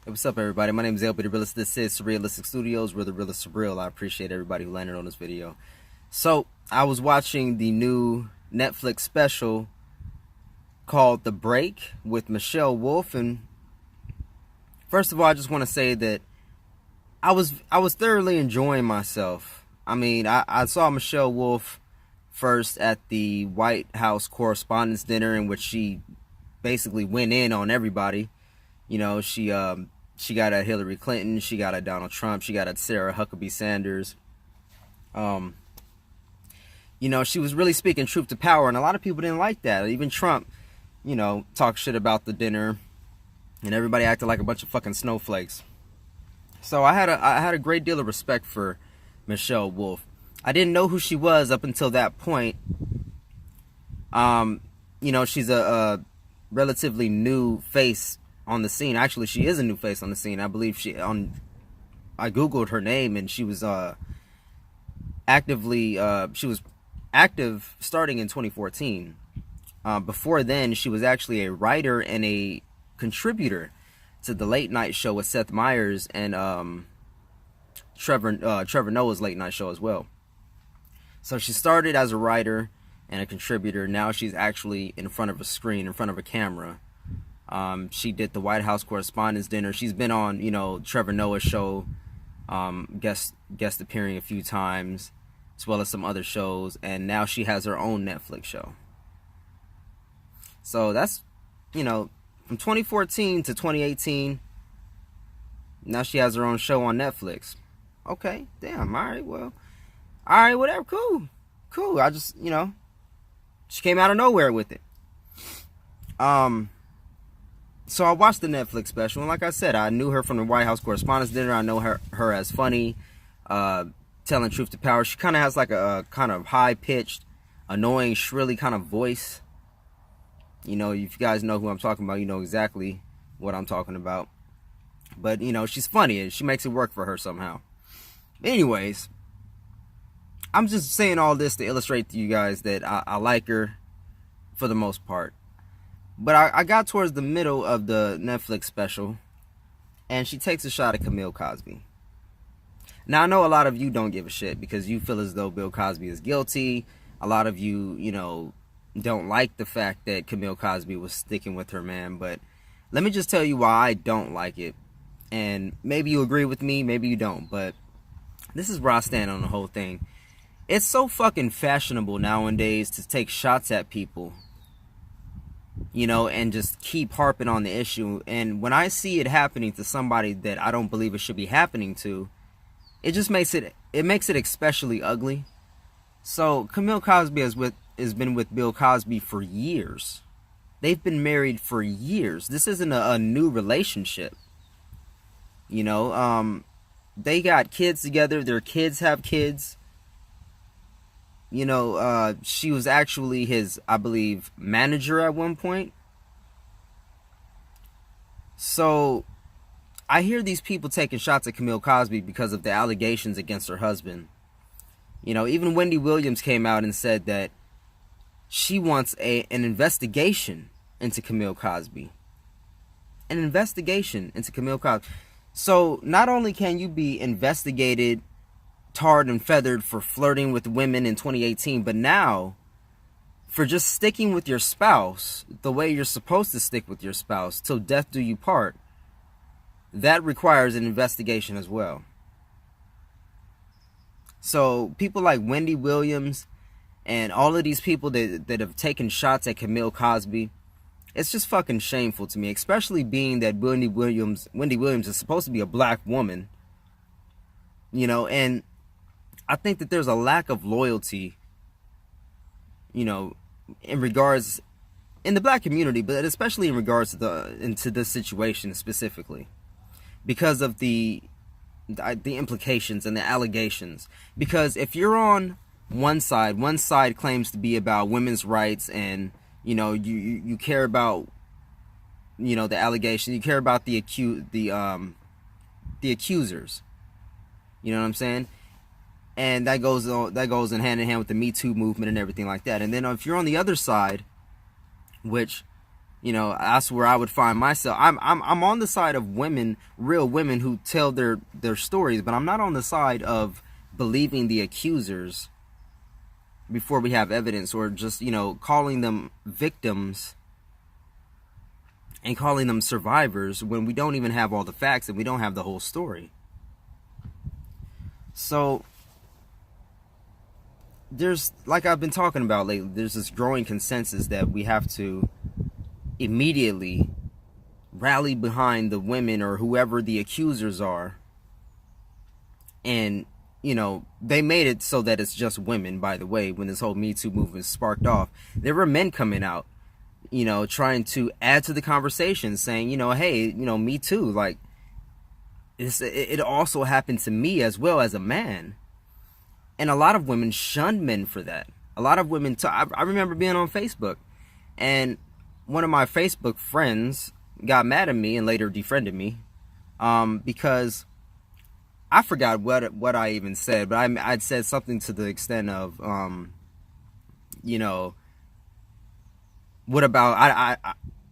Hey, what's up, everybody? My name is LB the Realist. This is Surrealistic Studios, where the real is surreal. I appreciate everybody who landed on this video. So, I was watching the new Netflix special called The Break with Michelle Wolf, and first of all, I just want to say that I was thoroughly enjoying myself. I mean, I saw Michelle Wolf first at the White House Correspondents' Dinner, in which she basically went in on everybody. You know, she got at Hillary Clinton, she got at Donald Trump, she got at Sarah Huckabee Sanders. You know, she was really speaking truth to power, and a lot of people didn't like that. Even Trump, you know, talked shit about the dinner, and everybody acted like a bunch of fucking snowflakes. So I had a great deal of respect for Michelle Wolf. I didn't know who she was up until that point. You know, she's a relatively new face on the scene. Actually, she is a new face on the scene. I believe I googled her name, and she was active starting in 2014. Before then, she was actually a writer and a contributor to the late night show with Seth Meyers and Trevor Noah's late night show as well. So she started as a writer and a contributor. Now she's actually in front of a screen, in front of a camera. She did the White House Correspondents' Dinner. She's been on, you know, Trevor Noah's show, guest appearing a few times, as well as some other shows, and now she has her own Netflix show. So that's, you know, from 2014 to 2018, now she has her own show on Netflix. Okay, damn, alright, whatever, cool. I just, you know, she came out of nowhere with it. So I watched the Netflix special, and like I said, I knew her from the White House Correspondents' Dinner. I know her as funny, telling truth to power. She kind of has like a kind of high-pitched, annoying, shrilly kind of voice. You know, if you guys know who I'm talking about, you know exactly what I'm talking about. But, you know, she's funny, and she makes it work for her somehow. Anyways, I'm just saying all this to illustrate to you guys that I like her for the most part. But I got towards the middle of the Netflix special, and she takes a shot at Camille Cosby. Now, I know a lot of you don't give a shit because you feel as though Bill Cosby is guilty. A lot of you, you know, don't like the fact that Camille Cosby was sticking with her man. But let me just tell you why I don't like it. And maybe you agree with me, maybe you don't. But this is where I stand on the whole thing. It's so fucking fashionable nowadays to take shots at people, you know, and just keep harping on the issue. And when I see it happening to somebody that I don't believe it should be happening to, it just makes it especially ugly. So Camille Cosby has been with Bill Cosby for years. They've been married for years. This isn't a new relationship. You know, they got kids together. Their kids have kids. You know, she was actually his, I believe, manager at one point. So I hear these people taking shots at Camille Cosby because of the allegations against her husband. You know, even Wendy Williams came out and said that she wants an investigation into Camille Cosby. An investigation into Camille Cosby. So not only can you be investigated, tarred and feathered for flirting with women in 2018, but now for just sticking with your spouse the way you're supposed to stick with your spouse till death do you part, that requires an investigation as well. So people like Wendy Williams and all of these people that have taken shots at Camille Cosby, it's just fucking shameful to me, especially being that Wendy Williams is supposed to be a black woman, you know. And I think that there's a lack of loyalty, you know, in the black community, but especially in regards to into this situation specifically, because of the implications and the allegations. Because if you're on one side claims to be about women's rights, and you know, you care about, you know, the allegation, you care about the accusers. You know what I'm saying? And that goes in hand with the Me Too movement and everything like that. And then if you're on the other side, which You know, that's where I would find myself. I'm on the side of women, real women who tell their stories, but I'm not on the side of believing the accusers before we have evidence, or just, you know, calling them victims and calling them survivors when we don't even have all the facts and we don't have the whole story. So there's, like I've been talking about lately, there's this growing consensus that we have to immediately rally behind the women or whoever the accusers are. And, you know, they made it so that it's just women, by the way. When this whole Me Too movement sparked off, there were men coming out, you know, trying to add to the conversation, saying, you know, hey, you know, me too. Like, it also happened to me as well as a man. And a lot of women shunned men for that. A lot of women, I remember being on Facebook, and one of my Facebook friends got mad at me and later defriended me, because I forgot what I even said, but I'd said something to the extent of, you know, what about,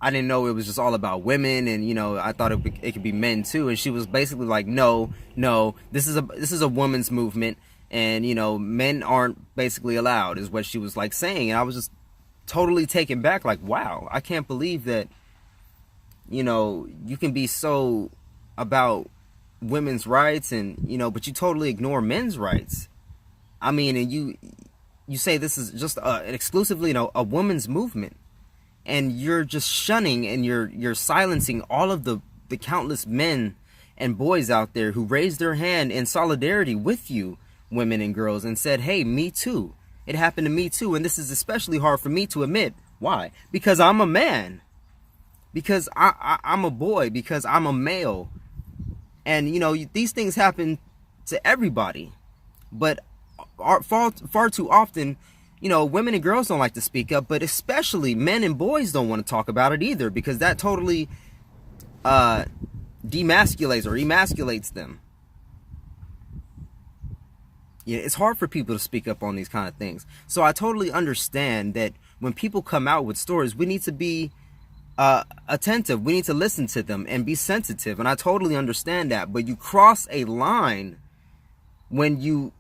I didn't know it was just all about women, and, you know, I thought it could be men too. And she was basically like, no, this is a woman's movement, and, you know, men aren't basically allowed, is what she was like saying. And I was just totally taken back, like, wow, I can't believe that, you know, you can be so about women's rights, and, you know, but you totally ignore men's rights. I mean, and you say this is just exclusively, you know, a woman's movement, and you're just shunning and you're silencing all of the countless men and boys out there who raised their hand in solidarity with you, women and girls, and said, hey, me too. It happened to me too. And this is especially hard for me to admit. Why? Because I'm a man. Because I'm a boy. Because I'm a male. And, you know, these things happen to everybody. But far too often, you know, women and girls don't like to speak up. But especially men and boys don't want to talk about it either. Because that totally demasculates or emasculates them. Yeah, it's hard for people to speak up on these kind of things. So I totally understand that when people come out with stories, we need to be attentive. We need to listen to them and be sensitive. And I totally understand that. But you cross a line when you're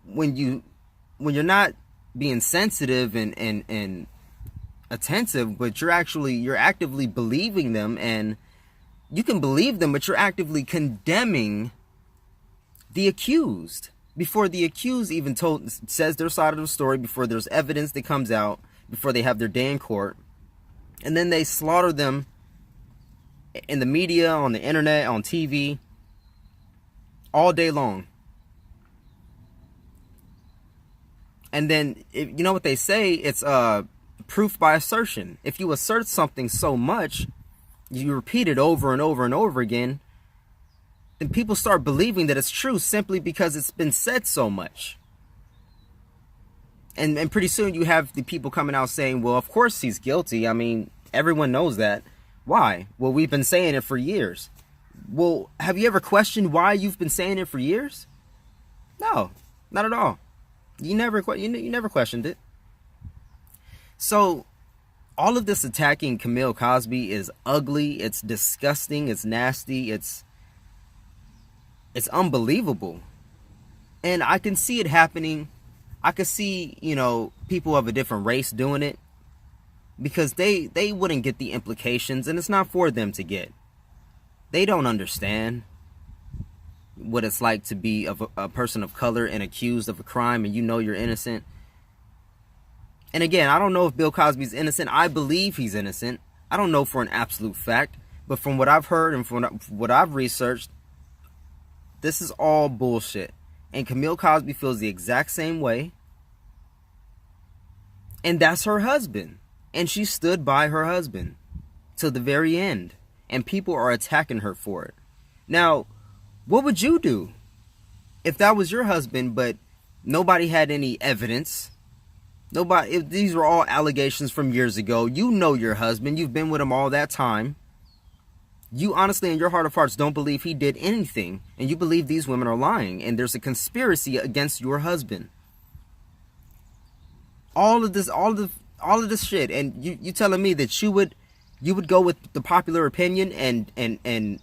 not being sensitive and attentive, but you're actively believing them. And you can believe them, but you're actively condemning the accused. Before the accused even says their side of the story, before there's evidence that comes out, before they have their day in court, and then they slaughter them in the media, on the internet, on TV, all day long. And then, you know what they say, it's proof by assertion. If you assert something so much, you repeat it over and over and over again, then people start believing that it's true simply because it's been said so much. And pretty soon you have the people coming out saying, well, of course he's guilty. I mean, everyone knows that. Why? Well, we've been saying it for years. Well, have you ever questioned why you've been saying it for years? No, not at all. You never questioned it. So all of this attacking Camille Cosby is ugly. It's disgusting. It's nasty. It's unbelievable. And I can see it happening. I could see, you know, people of a different race doing it, because they wouldn't get the implications, and it's not for them to get. They don't understand what it's like to be a person of color and accused of a crime, and you know you're innocent. And again, I don't know if Bill Cosby's innocent. I believe he's innocent. I don't know for an absolute fact, but from what I've heard and from what I've researched, this is all bullshit. And Camille Cosby feels the exact same way. And that's her husband. And she stood by her husband till the very end. And people are attacking her for it. Now, what would you do if that was your husband, but nobody had any evidence? If these were all allegations from years ago. You know your husband. You've been with him all that time. You honestly, in your heart of hearts, don't believe he did anything. And you believe these women are lying. And there's a conspiracy against your husband. All of this shit. And you telling me that you would You would go with the popular opinion and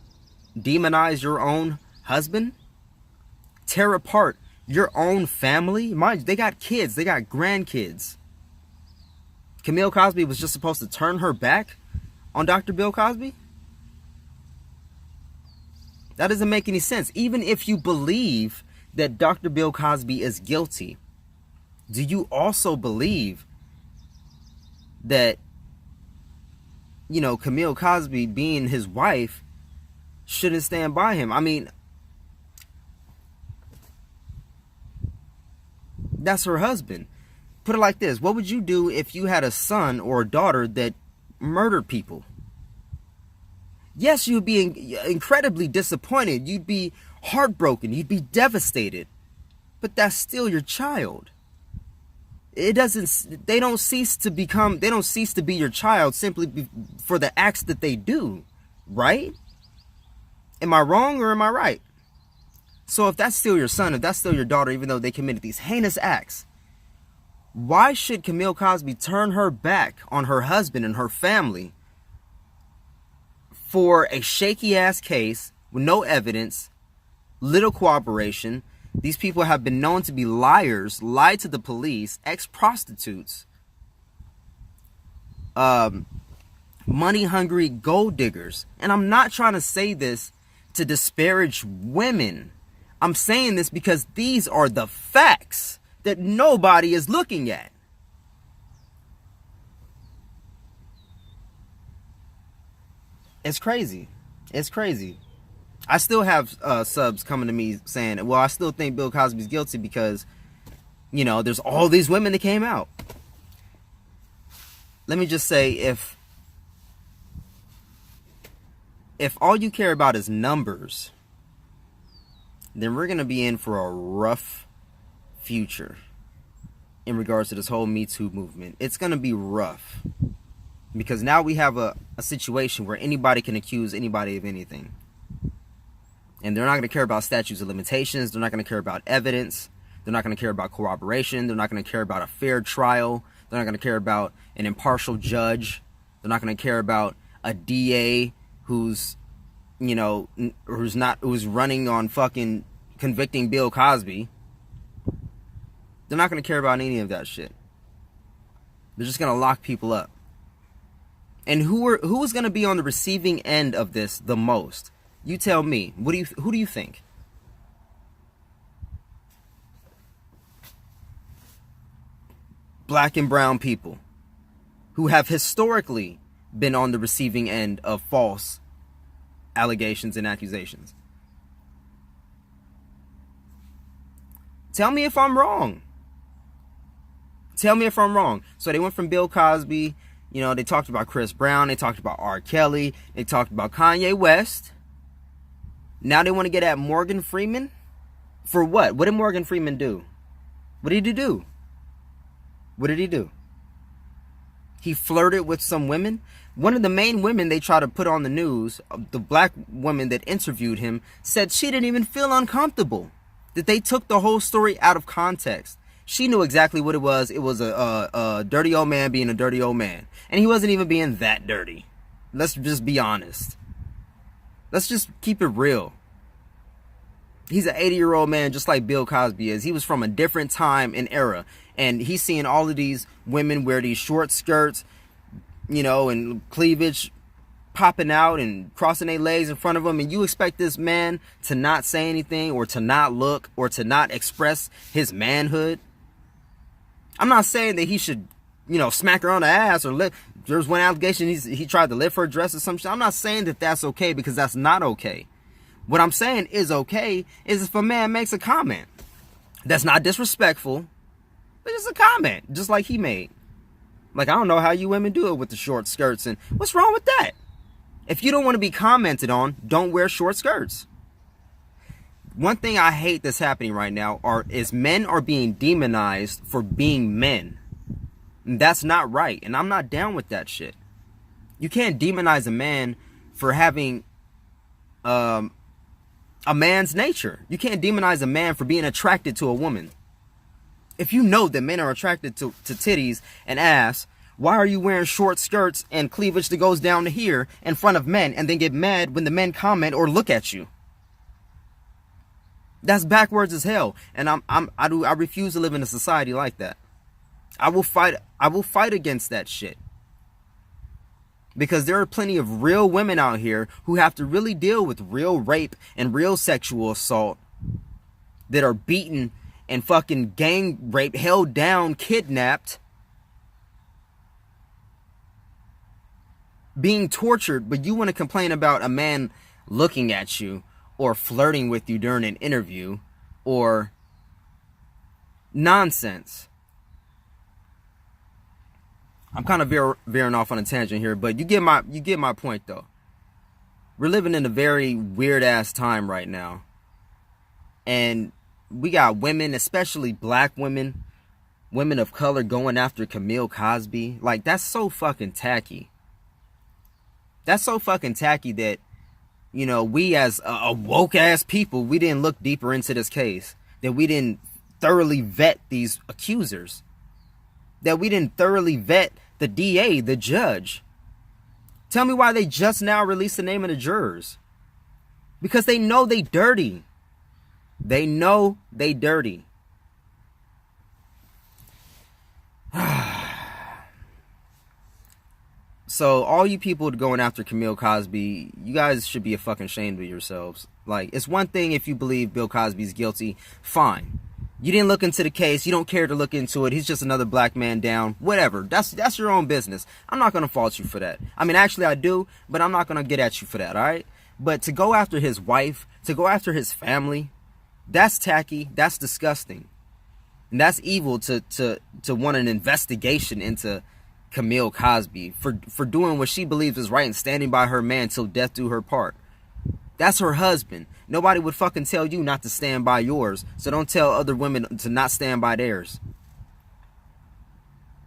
demonize your own husband? Tear apart your own family? Mind you, they got kids. They got grandkids. Camille Cosby was just supposed to turn her back on Dr. Bill Cosby? That doesn't make any sense. Even if you believe that Dr. Bill Cosby is guilty, do you also believe that, you know, Camille Cosby, being his wife, shouldn't stand by him? I mean, that's her husband. Put it like this. What would you do if you had a son or a daughter that murdered people? Yes, you'd be incredibly disappointed. You'd be heartbroken. You'd be devastated. But that's still your child. They don't cease to be your child simply for the acts that they do, right? Am I wrong or am I right? So if that's still your son, if that's still your daughter, even though they committed these heinous acts, why should Camille Cosby turn her back on her husband and her family for a shaky ass case with no evidence, little cooperation? These people have been known to be liars, lied to the police, ex-prostitutes, money-hungry gold diggers. And I'm not trying to say this to disparage women. I'm saying this because these are the facts that nobody is looking at. It's crazy. It's crazy. I still have subs coming to me saying, well, I still think Bill Cosby's guilty because, you know, there's all these women that came out. Let me just say, if all you care about is numbers, then we're going to be in for a rough future in regards to this whole Me Too movement. It's going to be rough because now we have a situation where anybody can accuse anybody of anything. And they're not going to care about statutes of limitations. They're not going to care about evidence. They're not going to care about corroboration. They're not going to care about a fair trial. They're not going to care about an impartial judge. They're not going to care about a DA who's, you know, who's running on fucking convicting Bill Cosby. They're not going to care about any of that shit. They're just going to lock people up. And who is going to be on the receiving end of this the most? You tell me. Who do you think? Black and brown people who have historically been on the receiving end of false allegations and accusations. Tell me if I'm wrong. Tell me if I'm wrong. So they went from Bill Cosby, you know, they talked about Chris Brown, they talked about R. Kelly, they talked about Kanye West. Now they want to get at Morgan Freeman? For what? What did Morgan Freeman do? What did he do? What did he do? He flirted with some women. One of the main women they try to put on the news, the black woman that interviewed him, said she didn't even feel uncomfortable. That they took the whole story out of context. She knew exactly what it was. It was a dirty old man being a dirty old man. And he wasn't even being that dirty. Let's just be honest. Let's just keep it real. He's an 80-year-old man just like Bill Cosby is. He was from a different time and era. And he's seeing all of these women wear these short skirts, you know, and cleavage popping out and crossing their legs in front of him. And you expect this man to not say anything or to not look or to not express his manhood? I'm not saying that he should, you know, smack her on the ass or lift. There's one allegation he tried to lift her dress or some shit. I'm not saying that that's okay because that's not okay. What I'm saying is okay is if a man makes a comment that's not disrespectful, but it's a comment just like he made. Like, I don't know how you women do it with the short skirts, and what's wrong with that? If you don't want to be commented on, don't wear short skirts. One thing I hate that's happening right now is men are being demonized for being men. And that's not right. And I'm not down with that shit. You can't demonize a man for having a man's nature. You can't demonize a man for being attracted to a woman. If you know that men are attracted to titties and ass, Why are you wearing short skirts and cleavage that goes down to here in front of men and then get mad when the men comment or look at you? That's backwards as hell. And I refuse to live in a society like that. I will fight against that shit. Because there are plenty of real women out here who have to really deal with real rape and real sexual assault, that are beaten and fucking gang raped, held down, kidnapped, being tortured, but you want to complain about a man looking at you or flirting with you during an interview or nonsense. I'm kind of veering off on a tangent here, but you get my point though. We're living in a very weird ass time right now. And we got women, especially black women, women of color, going after Camille Cosby. Like, that's so fucking tacky. That's so fucking tacky that, you know, we as a woke ass people, we didn't look deeper into this case. That we didn't thoroughly vet these accusers. That we didn't thoroughly vet the DA, the judge. Tell me why they just now released the name of the jurors. Because they know they dirty. They know they dirty. So all you people going after Camille Cosby, you guys should be fucking ashamed of yourselves. Like, it's one thing if you believe Bill Cosby's guilty, fine. You didn't look into the case, you don't care to look into it, he's just another black man down, whatever. That's your own business. I'm not going to fault you for that. I mean, actually I do, but I'm not going to get at you for that, alright? But to go after his wife, to go after his family, that's tacky, that's disgusting. And that's evil to want an investigation into Camille Cosby for doing what she believes is right and standing by her man till death do her part. That's her husband. Nobody would fucking tell you not to stand by yours. So don't tell other women to not stand by theirs.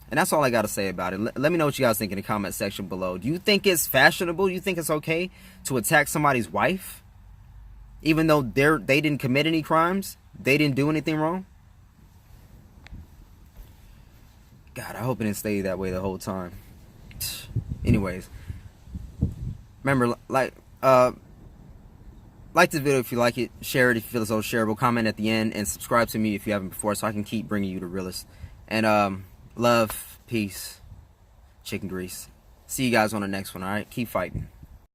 And that's all I got to say about it. Let me know what you guys think in the comment section below. Do you think it's fashionable? Do you think it's okay to attack somebody's wife? Even though they didn't commit any crimes? They didn't do anything wrong? God, I hope it didn't stay that way the whole time. Anyways. Remember, like this video if you like it. Share it if you feel it's so shareable. Comment at the end. And subscribe to me if you haven't before, so I can keep bringing you the realest. And love, peace, chicken grease. See you guys on the next one, alright? Keep fighting.